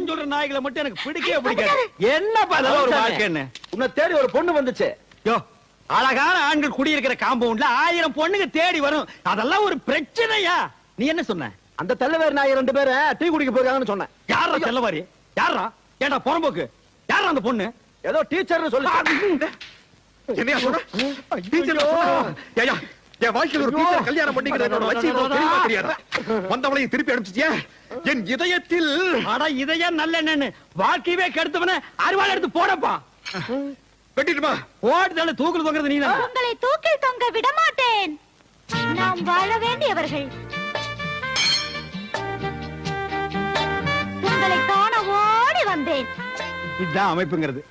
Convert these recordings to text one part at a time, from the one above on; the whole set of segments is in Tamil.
வாழ்க்கைன்னு சொல்ற நாய்களை மட்டும் எனக்கு பிடிக்கவே பிடிக்காது. என்னப்பா அதெல்லாம் ஒரு வாழ்க்கைன்னு? உன்னை தேடி ஒரு பொண்ணு வந்துச்சு. யோ, அழகான ஆண்கள் குடியிருக்கிற காம்பவுண்ட்ல 1000 பொண்ணுங்க தேடி வரும். அதெல்லாம் ஒரு பிரச்சனையா? நீ என்ன சொன்ன? அந்த தெல்லவேறு நாய் 2 பேரை டீ குடிக்க போயிருக்காங்கன்னு சொன்னேன். யாரா தெல்லவாரி? யாரா? ஏண்டா புறம்போக்கு? யாரா அந்த பொண்ணு? ஏதோ டீச்சர்னு சொல்லி. என்னையா சொல்ற? டீச்சர் ஏயா என் வாழ்க்கையில் ஒரு டீச்சர் கல்யாணம் பண்ணிக்கிறது என்னோட லட்சியம் தெளிவா தெரியாதா? வந்தவளையும் திருப்பி அனுப்பிச்சிட்டியா? என் இதயத்தில் அட இதயம் நல்ல என்னன்னு வாழ்க்கையவே கெடுத்தவன அருவாள் எடுத்து போடப்பா. வெட்டிடுமா? ஓடுதல தூக்குல தொங்குறது நீதான். உங்களை தூக்கில் தொங்க விட மாட்டேன். நாம் வாழ வேண்டியவர்கள். உங்களை காண ஓடி வந்தேன். இதுதான் அமைப்புங்கிறது.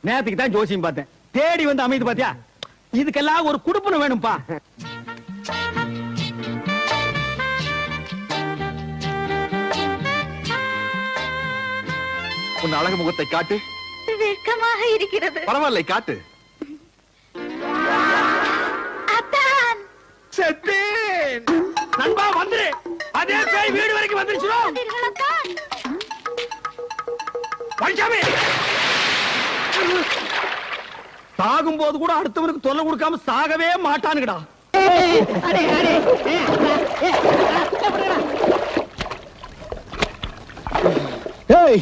நேத்துக்கு தான் ஜோசியம் பார்த்தேன். தேடி வந்து அமைது பாத்தியா? இதுக்கெல்லாம் ஒரு குடுப்பன வேணும்பா. உன் அழகு முகத்தை காட்டு. வெட்கமாக இருக்கிறது. பரவாயில்லை, காட்டு. அத்தான், செத்தேன். நண்பா வந்துரு. அதே பேய் வீடு வரைக்கும் வந்துருச்சு. அத்தான். பஞ்சாமி சாகும் போது கூட அடுத்தவனுக்கு தொல்லை கொடுக்காம சாகவே மாட்டானுங்கடா. ஏய்,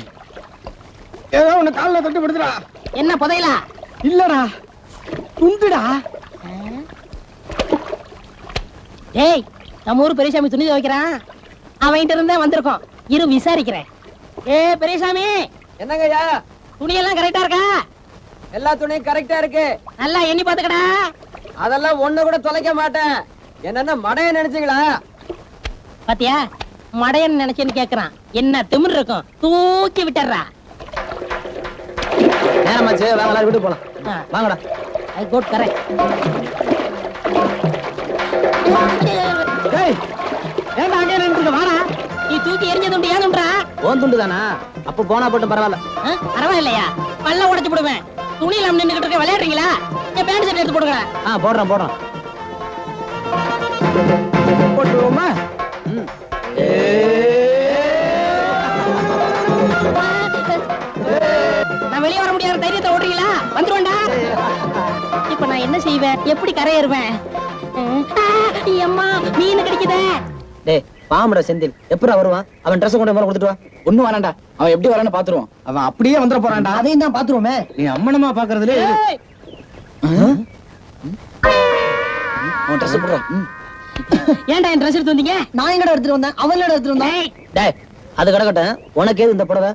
ஏதோ உன்னை காலில் தட்டு படுத்துடா. என்ன புதையலா? இல்லடா, துண்டுடா. ஏய், நம்ம ஊர் பெரியசாமி துணி துவைக்கிறான். அவன்கிட்ட இருந்தா வந்திருக்கோம். இரு விசாரிக்கிறேன். ஏ பெரியசாமி, என்னங்கய்யா? துணியெல்லாம் கரெக்டா இருக்கா? எல்லா துணியும் கரெக்டா இருக்கு. நல்லா எண்ணி பாத்துக்கடா. அதெல்லாம் ஒண்ணு கூட தொலைக்க மாட்டேன். என்னன்னா மடைய நினைச்சீங்களா? பாத்தியா, மடையன் நினைச்சேன்னு கேக்குறான். என்ன திமிர் இருக்கும்? தூக்கி விட்டுறா. நேரமாச்சு, வாங்க எல்லாரும் வீட்டுக்கு போலாம். வாங்கடா. I quote correct. ஏய், ஏண்டா அங்கே நின்னுட்டு வாடா. நீ தூக்கி எறிஞ்ச துண்டு ஏனும்ன்றா? ஓன் துண்டு தானா? அப்ப போனா போட்டும் பரவாயில்ல. பரவாயில்லையா? பல்ல உடைச்சு போடுவேன். துணியில நின்னுகிட்டு இருக்க விளையாடுறீங்களா? என் பேண்ட் ஷர்ட் எடுத்து போடுங்க. போடுறேன் போடுறேன். போட்டுருவோமா? நான் வெளியே வர முடியாத தைரியத்தை ஓடுறீங்களா? வந்துருவேன்டா. இப்ப நான் என்ன செய்வேன்? எப்படி கரையேறுவேன்? அம்மா, மீன் கிடைக்குதே. டேய், பாம்புடா செந்தில். எப்படா வருவான்? அவன் ட்ரெஸ் கொண்டு மேல கொடுத்துட்டு வா. ஒண்ணு வேணாண்டா, அவன் எப்படி வரான்னு பாத்துருவோம். அவன் அப்படியே வந்துட போறான்டா. அதையும் தான் பாத்துருவோமே. நீ அம்மனமா பாக்குறதுல அவன் ட்ரெஸ் போடுறான். ஏன்டா என் ட்ரெஸ் எடுத்து வந்தீங்க? நான் எங்கடா எடுத்துட்டு வந்தேன்? அவன் எடுத்துட்டு வந்தான். டேய், அது கிடக்கட்டும். உனக்கு ஏது இந்த புடவை?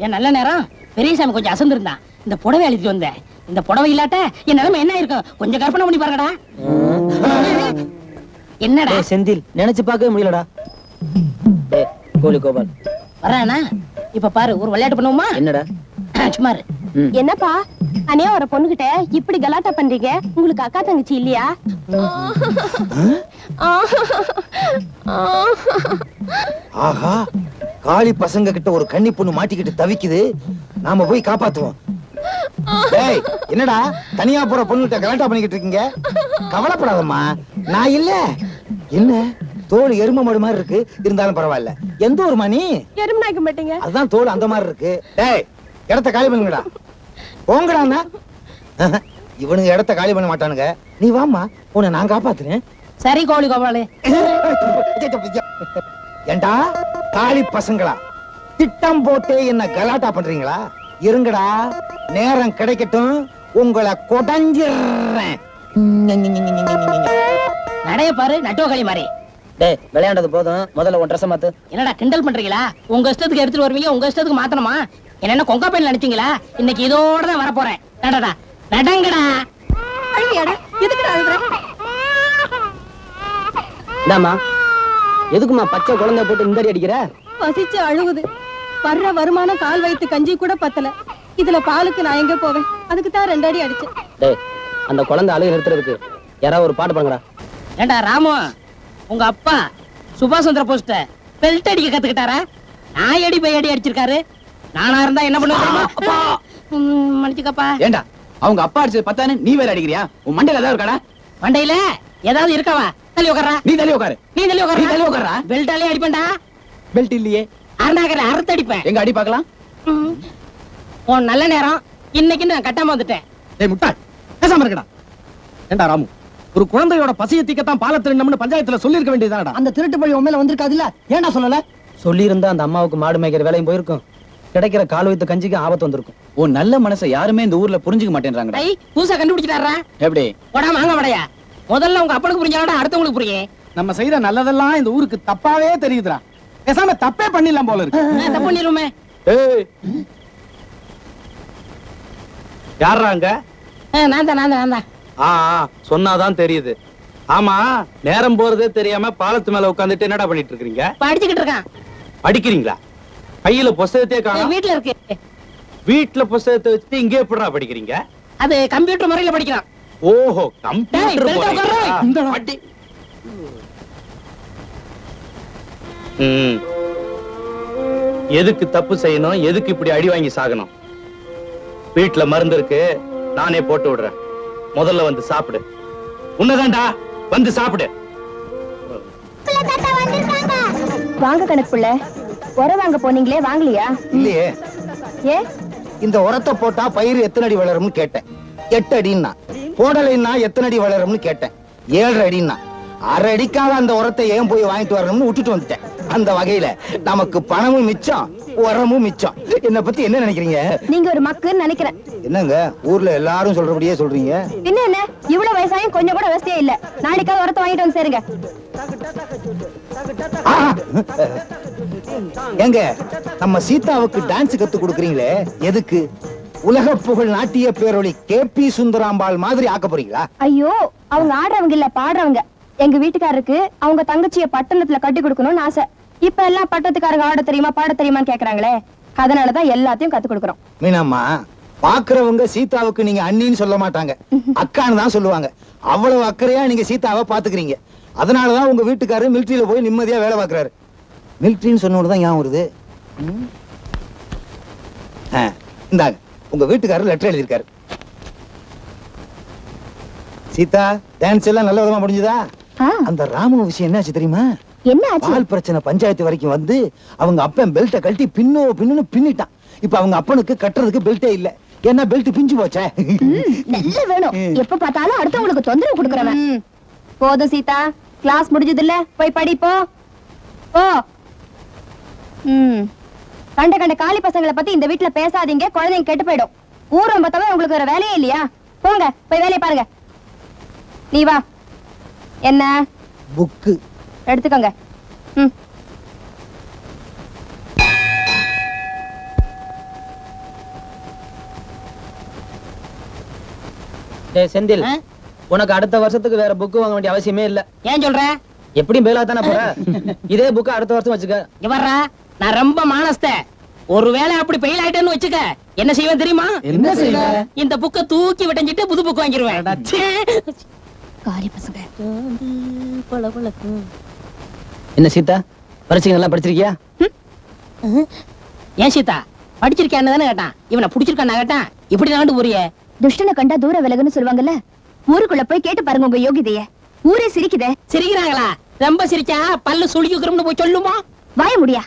ஏன் நல்ல நேரம் பெரியசாமி கொஞ்சம் அசந்திருந்தான். இந்த புடவை அழிச்சிட்டு வந்தேன். இந்த புடவை இல்லாட்ட என் நிலைமை என்ன இருக்கும்? கொஞ்சம் கற்பனை பண்ணி பாருங்கடா. என்னடா செந்தில், நினைச்சு பார்க்கவே முடியலடா. டேய் கோலி கோபால் வரானா? இப்ப பாரு, ஒரு விளையாட்டு பண்ணுவோமா? என்னடா? சும்மா இரு. என்னப்பா அண்ணே வர பொண்ணுகிட்ட இப்படி கலாட்டா பண்றீங்க? உங்களுக்கு அக்கா தங்கச்சி இல்லையா? ஆஹா, காளி பசங்க கிட்ட ஒரு கன்னி பொண்ணு மாட்டிக்கிட்டு தவிக்குது. நாம போய் காப்பாத்துவோம். டேய், என்னடா தனியா போற பொண்ணுகிட்ட கலாட்டா பண்ணிக்கிட்டு இருக்கீங்க? கவலைப்படாதம்மா, நான் இல்ல. என்ன தோல் எரும மாடு மாதிரி இருக்கு, இருந்தாலும் பரவாயில்ல. எந்த ஒரு மணி எறும்பு நாய்க்க மாட்டீங்க? அதுதான் தோல் அந்த மாதிரி இருக்கு. டேய், இடத்த காலி பண்ணுங்கடா. போங்கடா. இவனுங்க இடத்த காலி பண்ண மாட்டானுங்க. நீ வாமா, உன்னை நான் காப்பாத்துறேன். சரி கோழி கோபாலு. ஏண்டா காளி பசங்களா, திட்டம் போட்டே என்ன கலாட்டா பண்றீங்களா? இருங்கடா, நேரம் கிடைக்கட்டும், உங்களை கொடைஞ்சிடுறேன். நடைய பாரு, நட்டுவகளி மாதிரி. டேய், விளையாண்டது போதும், முதல்ல உன் ட்ரெஸ் மாத்து. என்னடா கிண்டல் பண்றீங்களா? உங்க இஷ்டத்துக்கு எடுத்துட்டு வருவீங்க, உங்க இஷ்டத்துக்கு மாத்தணுமா? என்ன கொங்கா பையில நினைச்சீங்களா? இன்னைக்கு இதோட தான் வர போறேன். நடடா, நடங்கடா. எதுக்குடா அழுகுற? இந்தாமா, எதுக்குமா பச்சை குழந்தை போட்டு இந்த அடி அடிக்கிற? பசிச்சு அழுகுது. வர்ற வருமானம் கால் வயித்து கஞ்சி கூட பத்தல. இதுல பாலுக்கு நான் எங்க போவேன்? அதுக்கு தான் 2 அடி அடிச்சேன். டேய், அந்த குழந்தை அழுகு நிறுத்துறதுக்கு யாராவது ஒரு பாட்டு பாருங்கடா. ஏண்டா ராமு, உங்க அப்பா சுபாஷ் சந்திர போஸ்ட பெல்ட் அடிக்க கத்துக்கிட்டாரா? நான் அடி போய் அடி அடிச்சிருக்காரு. நானா இருந்தா என்ன பண்ணுவேன்? மன்னிச்சுக்கப்பா. ஏண்டா, அவங்க அப்பா அடிச்சது பத்தானு நீ வேற அடிக்கிறியா? உன் மண்டையில ஏதாவது இருக்காடா? மண்டையில ஏதாவது இருக்கவா? தள்ளி உட்கார்றா. நீ தள்ளி உட்காரு. நீ தள்ளி உட்கார்றா. நீ தள்ளி உட்கார்றா. பெல்ட்டாலே அடிப்பேன்டா. பெல்ட் இல்லையே. அருணாகர அறுத்து அடிப்பேன். எங்க அடி பார்க்கலாம். உன் நல்ல நேரம் இன்னைக்கு நான் கட்டாம வந்துட்டேன். டேய் முட்டாள், பேசாம இருக்கடா. ஏண்டா ராமு, ஒரு குழந்தையோட பசியை தீக்கத்தான் பாலத்திரண்டம்னு பஞ்சாயத்துல சொல்லிருக்க வேண்டியதாடா. அந்த திருட்டு பழி உன் மேல வந்திருக்காதுல்ல, ஏன்டா சொல்லல? சொல்லியிருந்தா அந்த அம்மாவுக்கு மாடு மேய்க்கிற வேலையும் போயிருக்கும், கிடைக்கிற கால் வைத்த கஞ்சிக்கு ஆபத்து வந்திருக்கும். ஓ நல்ல மனசை யாருமே இந்த ஊர்ல புரிஞ்சுக்க மாட்டேன்றாங்கடா. ஐ பூசா கண்டுபிடிச்சிட்டாரா? எப்படி? போடா வாங்க வடையா. முதல்ல உங்க அப்பனுக்கு புரிஞ்சாடா அடுத்தவங்களுக்கு புரியும். நம்ம செய்யற நல்லதெல்லாம் இந்த ஊருக்கு தப்பாவே தெரியுதுடா. பேசாம தப்பே பண்ணிடலாம் போல இருக்கு. தப்பு பண்ணிருமே. ஏய், யார்றாங்க? நான் தான். சொன்னாதான் தெரியுது. ஆமா, நேரம் போறதே தெரியாம பாலத்து மேல உட்கார்ந்துட்டு என்னடா பண்ணிட்டு இருக்கீங்க? படிச்சுக்கிட்டு இருக்கான். படிக்கிறீங்களா? கையில புஸ்தகத்தையே காணோம். வீட்டுல இருக்கு. வீட்டுல புஸ்தகத்தை வச்சுட்டு இங்கே எப்படிடா படிக்கிறீங்க? அது கம்ப்யூட்டர் முறையில படிக்கிறான். ஓஹோ, டேய், கம்ப்யூட்டர் பெல்ட் போறீங்களா? உட்கார்றா. இந்தடா. அடி. எதுக்கு தப்பு செய்யணும், எதுக்கு இப்படி அடி வாங்கி சாகணும்? வீட்டுல மருந்து இருக்கு, நானே போட்டு விடுறேன். முதல்ல வந்து சாப்பிடு. உன்னதான்டா, வந்து சாப்பிடு. வாங்க கணக்குள்ள உர வாங்க போனீங்களே, வாங்கலையா? இல்லையே. ஏ இந்த உரத்தை போட்டா பயிர் எத்தனை அடி வளரும்னு கேட்டேன். 8 அடின்னா. போடலைன்னா எத்தனை அடி வளரும்னு கேட்டேன். 7 அடின்னா. 1/2 அடிக்காக அந்த உரத்தை ஏன் போய் வாங்கிட்டு வரணும்னு விட்டுட்டு வந்துட்டேன். அந்த வகையில நமக்கு பணமும் மிச்சம், உரமும் மிச்சம். என்ன பத்தி என்ன நினைக்கிறீங்க? நீங்க ஒரு மக்குன்னு நினைக்கிறேன். என்னங்க ஊர்ல எல்லாரும் சொல்றபடியே சொல்றீங்க? பின்ன என்ன, இவ்வளவு வயசாயும் கொஞ்சம் கூட வசதியே இல்ல. நாளைக்காவது உரத்தை வாங்கிட்டு வந்து சேருங்க. ஆ! ஏங்க நம்ம சீதாவுக்கு டான்ஸ் கத்து கொடுக்குறீங்களே, எதுக்கு? உலக புகழ் நாட்டிய பேரொளி கேபி சுந்தராம்பாள் மாதிரி ஆக்க போறீங்களா? ஐயோ, அவங்க ஆடுறவங்க இல்ல, பாடுறவங்க. எங்க வீட்டுக்காரருக்கு அவங்க தங்கச்சிய பட்டணத்துல கட்டி கொடுக்கணும்னு ஆசை. இப்ப எல்லாம் பட்டத்துக்காரங்க ஆட தெரியுமா பாட தெரியுமான்னு கேக்குறாங்களே, அதனாலதான் எல்லாத்தையும் கத்து கொடுக்கறோம். மீனாம்மா, பாக்குறவங்க சீதாவுக்கு நீங்க அண்ணின்னு சொல்ல மாட்டாங்க, அக்கான்னு தான் சொல்லுவாங்க. அவ்வளவு அக்கறையா நீங்க சீதாவை பாத்துக்கிறீங்க. அதனாலதான் உங்க வீட்டுக்காரரு மிலிட்டரியில போய் நிம்மதியா வேலை பாக்குறாரு. மிலிட்டரின்னு சொன்னோடுதான் ஞாபகம் வருது. இந்தாங்க, உங்க வீட்டுக்காரர் லெட்டர் எழுதியிருக்காரு. சீதா, டான்ஸ் எல்லாம் நல்ல விதமா முடிஞ்சதா? அந்த ராமு விஷயம் என்னாச்சு தெரியுமா? என்ன ஆச்சு? பால் பிரச்சனை பஞ்சாயத்து வரைக்கும் வந்து அவங்க அப்பன் பெல்ட்டை கழட்டி பின்னு பின்னிட்டான். இப்ப அவங்க அப்பனுக்கு கட்டுறதுக்கு பெல்ட்டே இல்ல. ஏன்னா பெல்ட் பிஞ்சு போச்சே. நல்ல வேணும், எப்ப பார்த்தாலும் அடுத்தவங்களுக்கு தொந்தரவு கொடுக்கறவன். போதும் சீதா, கிளாஸ் முடிஞ்சது இல்ல, போய் படிப்போ. ஓ கண்ட கண்ட காலி பசங்களை பத்தி இந்த வீட்டுல பேசாதீங்க, குழந்தைங்க கெட்டு போயிடும். ஊரம் பார்த்தவன் உங்களுக்கு வேற வேலையே இல்லையா? போங்க, போய் வேலையை பாருங்க. நீ வா. என்ன புக்கு எடுத்துக்கோங்க. டேய் செந்தில், உனக்கு அடுத்த வருஷத்துக்கு வேற புக் வாங்க வேண்டிய அவசியமே இல்ல. ஏன் சொல்ற? எப்படியும் பேலா தானே போற. இதே புக்க அடுத்த வருஷம் வச்சுக்க. இங்க வர்றா, நான் ரொம்ப மானஸ்த. ஒருவேளை அப்படி பெயில் ஆயிட்டேன்னு வச்சுக்க, என்ன செய்வேன் தெரியுமா? என்ன செய்வ? இந்த புக்க தூக்கி விட்டஞ்சிட்டு புது புக் வாங்கிடுவேன். காலி பசங்க. என்ன சீதா, பரீட்சை நல்லா படிச்சிருக்கியா? ஏன் சீதா, படிச்சிருக்கியான்னு தானே கேட்டான். இவனை புடிச்சிருக்கான்னு கேட்டான். இப்படி நாண்டு ஊரிய துஷ்டனை கண்டா தூர விலகுன்னு சொல்லுவாங்கல்ல, ஊருக்குள்ள போய் கேட்டு பாருங்க உங்க யோகிதைய. ஊரே சிரிக்குதே. சிரிக்கிறாங்களா? ரொம்ப சிரிச்சா பல்லு சுழிக்குறோம்னு போய் சொல்லுமா? வாய முடியா?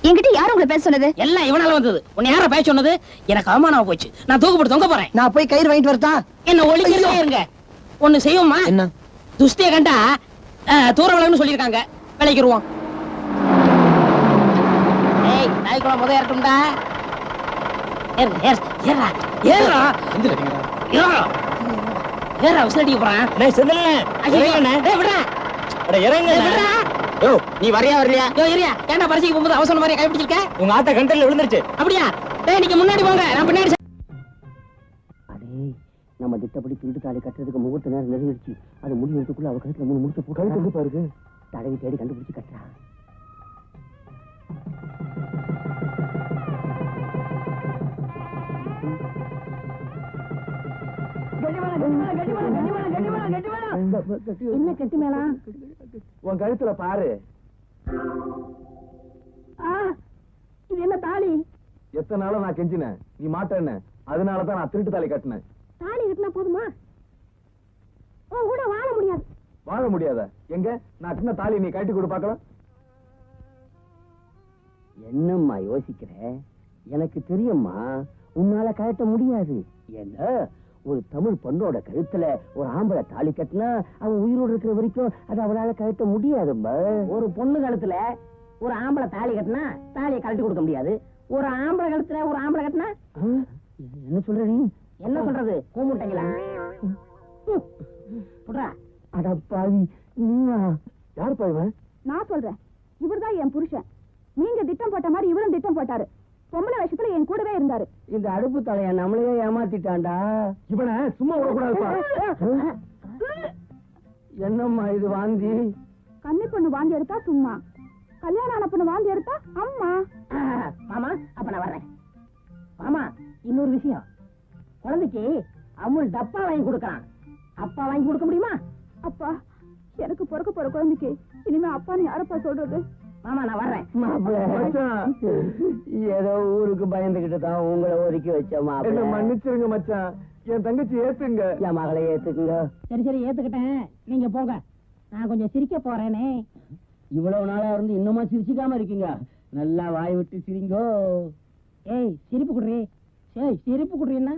என்கிட்ட யாரும் உங்களை பேச சொன்னது? எல்லாம் இவனால வந்தது. உன்னை யார பேச சொன்னது? எனக்கு அவமானமா போச்சு. நான் தூக்கு தொங்க போறேன். நான் போய் கயிறு வாங்கிட்டு வரட்டா? என்ன ஒளிக்கிறதே இருங்க. ஒண்ணு செய்வோமா? என்ன? துஷ்டிய கண்டா தூர விலகுன்னு சொல்லிருக்காங்க, விளைக்கிருவோம். ஏய், நாய்க்குள்ள முத ஏறட்டும்டா. ஏறா ஏறா ஏறா ஏறா விசிலடிக்க போறான். டேய் செந்தில், டேய் விடுறா. அட இறங்க. டேய் விடுறா. யோ, நீ வரியா வரலையா? யோ ஏறியா, ஏன்டா பரிசைக்கு போகும்போது அவசரம் மாதிரி கை பிடிச்சிருக்க? உங்க ஆத்த கண்டல்ல விழுந்துருச்சு. அப்படியா? டேய் நீங்க முன்னாடி போங்க, நான் பின்னாடி. நம்ம திட்டப்படி திருட்டு தாலி கட்டுறதுக்கு முகூர்த்த நேரம் நெருங்கிடுச்சு. அது முடிவுக்குள்ள அவ கழுத்துல 3 முடிச்சு போட்டு பாருங்க. தடவி தேடி கண்டுபிடிச்சு கட்டுறா. என்ன கட்டி மேளம்? உன் கழுத்துல பாரு. இது என்ன தாலி? எத்தனை நாளும் நான் கெஞ்சினேன், நீ மாட்டேன்னு. அதனாலதான் நான் திருட்டு தாலி கட்டினேன். தாலி கட்டினா போதுமா? உன் கூட வாழ முடியாது. வாழ முடியாத? எங்க நான் சின்ன தாலி நீ கட்டி கொடு பாக்கலாம். என்னம்மா யோசிக்கிற? எனக்கு தெரியும்மா, உன்னால கழட்ட முடியாது. ஏன்னா ஒரு தமிழ் பொண்ணோட கழுத்துல ஒரு ஆம்பளை தாலி கட்டினா அவன் உயிரோடு இருக்கிற வரைக்கும் அது அவளால கழட்ட முடியாதும்மா. ஒரு பொண்ணு கழுத்துல ஒரு ஆம்பளை தாலி கட்டினா தாலியை கழட்டி கொடுக்க முடியாது. ஒரு ஆம்பளை கழுத்துல ஒரு ஆம்பளை கட்டினா என்ன சொல்ற நீ? என்ன சொல்றது? கூமுட்டைங்களா? புட்றா. அட பாவி, நீயா? யார் பாய்வன்? நான் சொல்றேன், இவர்தான் என் புருஷன். நீங்க திட்டம் போட்ட மாதிரி இவரும் திட்டம் போட்டாரு. பொம்பளை விஷயத்துல என் கூடவே இருந்தாரு. இந்த அடுப்பு தலைய நம்மளையே ஏமாத்திட்டான்டா. இவனை சும்மா விடக்கூடாதுப்பா. என்னம்மா இது வாந்தி? கன்னி பொண்ணு வாந்தி எடுத்தா சும்மா, கல்யாணம் ஆன பொண்ணு வாந்தி எடுத்தா அம்மா. மாமா, அப்ப நான் வர்றேன். மாமா, இன்னொரு விஷயம். குழந்தைக்கு அமுல் டப்பா வாங்கி கொடுக்கறான். அப்பா வாங்கி கொடுக்க முடியுமா? அப்பா, எனக்கு பிறக்க போற குழந்தைக்கு இனிமே அப்பான்னு யாரப்பா சொல்றது? மாமா, நான் வர்றேன். மச்சான், ஏதோ ஊருக்கு பயந்துகிட்டு தான் உங்களை ஒதுக்கி வச்ச என்ன மாப்பிள்ள. மன்னிச்சிருங்க மச்சான், என் தங்கச்சி ஏத்துங்க. என் மகளை ஏத்துக்குங்க. சரி சரி, ஏத்துக்கிட்டேன். நீங்க போங்க, நான் கொஞ்சம் சிரிக்க போறேனே. இவ்வளவு நாளா இருந்து இன்னுமா சிரிச்சுக்காம இருக்கீங்க? நல்லா வாய் விட்டு சிரிங்கோ. ஏய், சிரிப்பு குடுறி. ஏய், சிரிப்பு குடுறீன்னா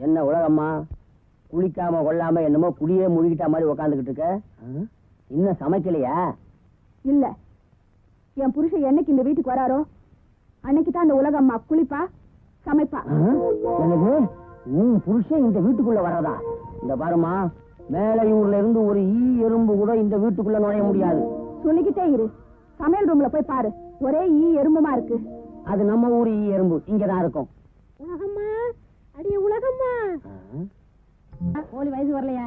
என்ன உலகம்மா, குளிக்காம கொள்ளாம என்னமோ குடியே முழுகிட்ட மாதிரி உக்காந்துக்கிட்டு இருக்க? இன்னும் சமைக்கலையா? இல்ல, என் புருஷன் என்னைக்கு இந்த வீட்டுக்கு வராரோ அன்னைக்கு தான் இந்த உலக அம்மா குளிப்பா சமைப்பா. எனக்கு உன் புருஷன் இந்த வீட்டுக்குள்ள வரதா? இந்த பாருமா, மேலையூர்ல இருந்து ஒரு ஈ எறும்பு கூட இந்த வீட்டுக்குள்ள நுழைய முடியாது. சொல்லிக்கிட்டே இரு, சமையல் ரூம்ல போய் பாரு, ஒரே ஈ எறும்புமா இருக்கு. அது நம்ம ஊர் ஈ எறும்பு, இங்கதான் இருக்கும். உலகம்மா, அடியே உலகம்மா. கோழி வயசு வரலையா?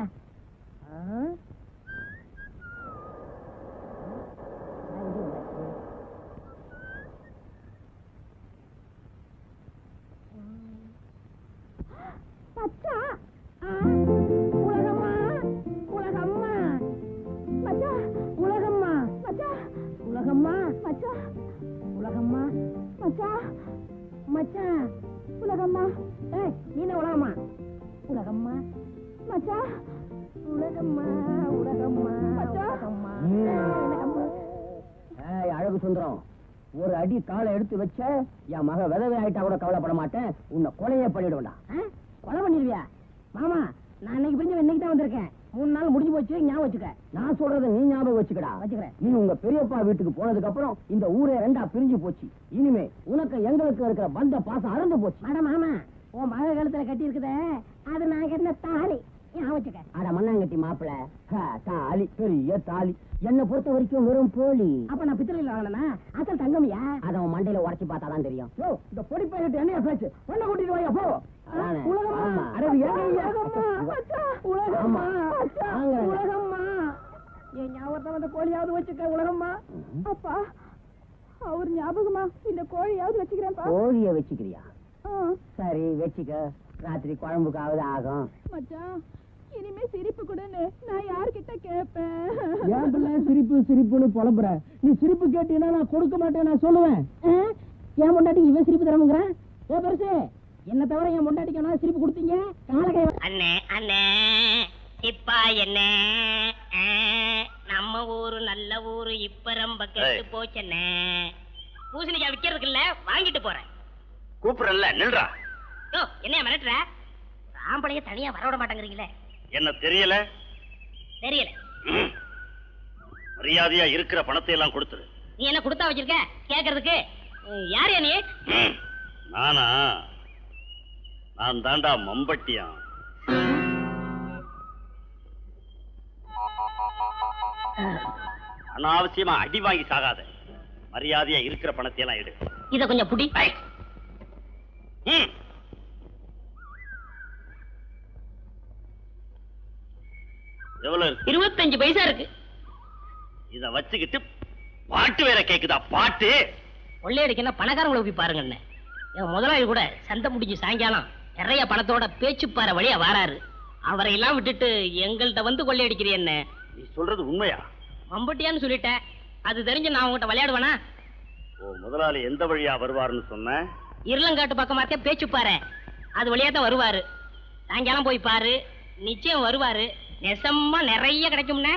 மச்சா, உலகம்மா, உலகம்மா, மச்சா, உலகம்மா, மச்சா, உலகம்மா, மச்சா, உலகம்மா, மச்சா, மச்சா, உலகம்மா. ஏய், நீ என்ன உலகம்மா? உலகம்மா, மச்சா, உலகம்மா, உலகம்மா, மச்சா, உலகம்மா. அழகு சுந்தரம், ஒரு அடி காலை எடுத்து வச்ச என் மக விதவை ஆயிட்டா கூட கவலைப்பட மாட்டேன். உன்னை கொலையே பண்ணிடுவேண்டா. கொலை பண்ணிருவியா? மாமா, நான் இன்னைக்கு பிரிஞ்சு இன்னைக்கு தான் வந்திருக்கேன். 3 நாள் முடிஞ்சு போச்சு, ஞாபகம் வச்சுக்க. நான் சொல்றதை நீ ஞாபகம் வச்சுக்கடா. வச்சுக்கிறேன். நீ உங்க பெரியப்பா வீட்டுக்கு போனதுக்கு அப்புறம் இந்த ஊரே 2ஆ பிரிஞ்சு போச்சு. இனிமே உனக்கு எங்களுக்கு இருக்கிற பந்த பாசம் அறந்து போச்சு. அட மாமா, உன் மக கழுத்துல கட்டி இருக்குதே, அது நான் கட்டின தாலி. ஞாபகம் வச்சுக்க. அட மண்ணாங்கட்டி மாப்பிள, தாலி, பெரிய தாலி. என்னை பொறுத்த வரைக்கும் வெறும் போலி. அப்ப நான் பித்தளையில் வாங்கினா அசல் தங்கமியா? அத உன் மண்டையில உடைச்சு பார்த்தாதான் தெரியும். இந்த பொடி பையிட்டு என்னைய பேச்சு ஒண்ணு கூட்டிட்டு வாயா போ. அதானே. உலகம்மா, ஆமா. அட ஏங்கய்யா? மச்சா, உலகம்மா, மச்சா, வாங்க. உலகம்மா. என் ஞாபகத்தை வந்த கோழியாவது வச்சுக்க. உலகம்மா. அப்பா, அவர் ஞாபகமா இந்த கோழியாவது வச்சுக்கிறேன்ப்பா. கோழிய வச்சுக்கிறியா? ஆ. சரி வச்சுக்க, ராத்திரி குழம்புக்காவது ஆகும். மச்சான், இனிமே சிரிப்பு கூடன்னு நான் யார்கிட்ட கேட்பேன்? ஏன் பிள்ளை சிரிப்பு சிரிப்புன்னு புலம்புற? நீ சிரிப்பு கேட்டீங்கன்னா நான் கொடுக்க மாட்டேன், நான் சொல்லுவேன். என் முண்டாட்டி இவன் சிரிப்பு தரமுங்கிறான். ஏ பெருசு, என்ன தவிர என் முண்டாட்டிக்கு சிரிப்பு கொடுத்தீங்க? காலகை அண்ணே அண்ணே இப்பா என்ன நம்ம ஊரு நல்ல ஊரு இப்ப ரொம்ப கெட்டு போச்சண்ணே. பூசணிக்காய் விக்கிறதுக்கு இல்ல, வாங்கிட்டு போறேன். கூப்பிடல, நில்றா. யோ, என்னைய மிரட்டுற? ஆம்பளைய தனியா வரவிட மாட்டேங்கிறீங்களே. என்ன தெரியல? தெரியல. மரியாதையா இருக்கிற பணத்தை எல்லாம் கொடுத்துரு. நீ என்ன கொடுத்தா வச்சிருக்க கேக்குறதுக்கு? யாரு நீ? நானா? நான் தாண்டா மம்பட்டியான். அனாவசியமா அடி வாங்கி சாகாத. மரியாதையா இருக்கிற பணத்தை எல்லாம் எடு. இத கொஞ்சம் புடி. எவ்வளவு இருக்கு? 25 பைசா இருக்கு. இத வச்சுக்கிட்டு பாட்டு வேற கேக்குதா? பாட்டு கொள்ளையடிக்க பணக்காரங்களை போய் பாருங்க. என் முதலாளி கூட சந்தை முடிஞ்சு சாயங்காலம் நிறைய பணத்தோட பேச்சுப்பாறை வழியா வாராரு. அவரை எல்லாம் விட்டுட்டு எங்கள்கிட்ட வந்து கொள்ளையடிக்கிறீ என்ன? நீ சொல்றது உண்மையா? மம்பட்டியான்னு சொல்லிட்டேன். அது தெரிஞ்சு நான் உங்ககிட்ட விளையாடுவேனா? ஓ, முதலாளி எந்த வழியா வருவாருன்னு சொன்ன? இருளங்காட்டு பக்கமா இருக்க பேச்சுப்பாறை, அது வழியா தான் வருவாரு. சாயங்காலம் போய் பாரு, நிச்சயம் வருவாரு. நெசமா நிறைய கிடைக்கும்னே.